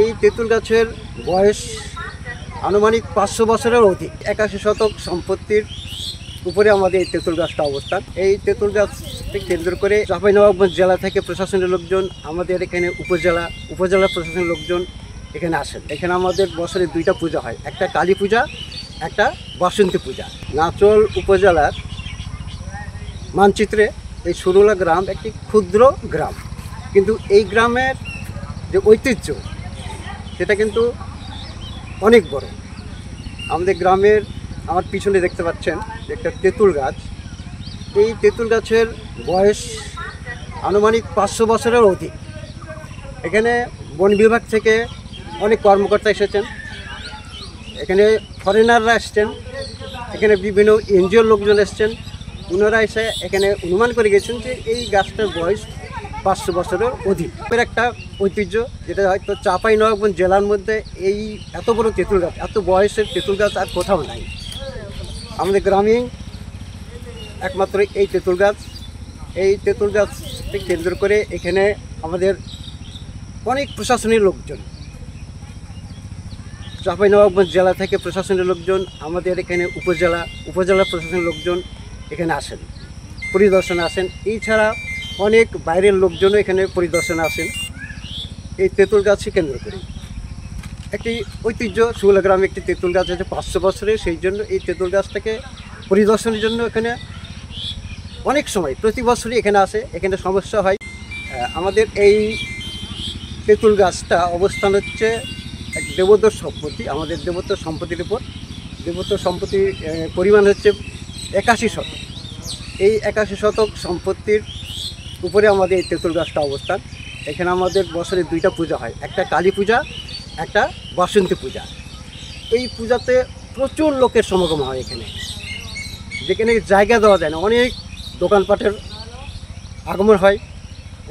এই তেঁতুল গাছের বয়স আনুমানিক 500 বছরের অধিক। 81 শতক সম্পত্তির উপরে আমাদের এই তেঁতুল গাছটা অবস্থান। এই তেঁতুল গাছকে কেন্দ্র করে চাঁপাইনবাবগঞ্জ জেলা থেকে প্রশাসনের লোকজন আমাদের এখানে উপজেলা প্রশাসনের লোকজন এখানে আসেন। এখানে আমাদের বছরে 2টা পূজা হয়, একটা কালী পূজা, একটা বাসন্তী পূজা। নাচল উপজেলার মানচিত্রে এই সুরুলা গ্রাম একটি ক্ষুদ্র গ্রাম, কিন্তু এই গ্রামের যে ঐতিহ্য সেটা কিন্তু অনেক বড়। আমাদের গ্রামের আমার পিছনে দেখতে পাচ্ছেন একটা তেঁতুল গাছ। এই তেঁতুল গাছের বয়স আনুমানিক 500 বছরের অধিক। এখানে বন বিভাগ থেকে অনেক কর্মকর্তা এসেছেন, এখানে ফরেনাররা এসছেন, এখানে বিভিন্ন এনজিওর লোকজন এসছেন। ওনারা এসে এখানে অনুমান করে গেছেন যে এই গাছটার বয়স 500 বছরের অধিক। এর একটা ঐতিহ্য যেটা হয়তো চাঁপাইনবাবগঞ্জ জেলার মধ্যে এই এত বড় তেঁতুল গাছ, এত বয়সের তেঁতুল গাছ আর কোথাও নাই। আমাদের গ্রামীণ একমাত্র এই তেঁতুল গাছ। এই তেঁতুল গাছকে কেন্দ্র করে এখানে আমাদের অনেক প্রশাসনিক লোকজন, চাঁপাইনবাবগঞ্জ জেলা থেকে প্রশাসনের লোকজন আমাদের এখানে উপজেলা প্রশাসনের লোকজন এখানে আসেন, পরিদর্শনে আসেন। এছাড়া অনেক বাইরের লোকজনও এখানে পরিদর্শনে আসেন এই তেঁতুল গাছকে কেন্দ্র করে। একটি ঐতিহ্য, সুরুলা গ্রামে একটি তেঁতুল গাছ আছে 500 বছরের, সেই জন্য এই তেঁতুল গাছটাকে পরিদর্শনের জন্য এখানে অনেক সময় প্রতি বছরই এখানে আসে। এখানে সমস্যা হয়। আমাদের এই তেঁতুল গাছটা অবস্থান হচ্ছে এক দেবোত্তর সম্পত্তি। আমাদের দেবোত্তর সম্পত্তির উপর দেবোত্তর সম্পত্তির পরিমাণ হচ্ছে 81 শতক। এই 81 শতক সম্পত্তির উপরে আমাদের এই তেঁতুল গাছটা অবস্থান। এখানে আমাদের বছরে 2টা পূজা হয়, একটা কালী পূজা, একটা বাসন্তী পূজা। এই পূজাতে প্রচুর লোকের সমাগম হয় এখানে, যেখানে জায়গা দেওয়া যায় না। অনেক দোকানপাটের আগমন হয়,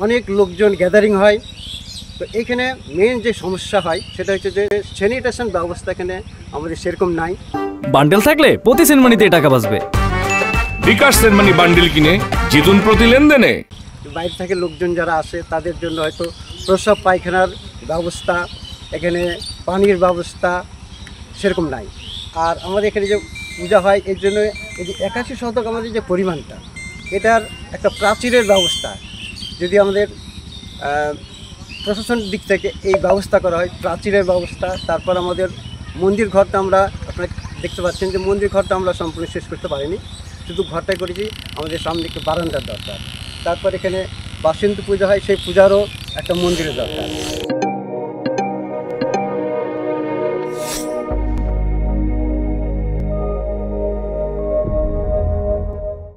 অনেক লোকজন গ্যাদারিং হয়। তো এইখানে মেন যে সমস্যা হয় সেটা হচ্ছে যে স্যানিটেশন ব্যবস্থা এখানে আমাদের সেরকম নাই। বান্ডেল থাকলে প্রতি সেনমানিতে টাকা বাঁচবে। বিকাশ সেনমানি বান্ডেল কিনে জিতুন প্রতি লেনদেনে। বাইরে থেকে লোকজন যারা আসে তাদের জন্য হয়তো প্রস্রাব পায়খানার ব্যবস্থা, এখানে পানির ব্যবস্থা সেরকম নাই। আর আমাদের এখানে যে পূজা হয় এর জন্য এই যে 81 শতক আমাদের যে পরিমাণটা, এটার একটা প্রাচীরের ব্যবস্থা যদি আমাদের প্রশাসনের দিক থেকে এই ব্যবস্থা করা হয়, প্রাচীরের ব্যবস্থা। তারপর আমাদের মন্দির ঘরটা আমরা আপনারা দেখতে পাচ্ছেন যে মন্দির ঘরটা আমরা সম্পূর্ণ শেষ করতে পারিনি, শুধু ঘরটাই করেছি। আমাদের সামনে একটু বারান্দার দরকার। তারপর এখানে বাসন্তী পূজা হয়, সেই পূজারও একটা মন্দিরের দরকার।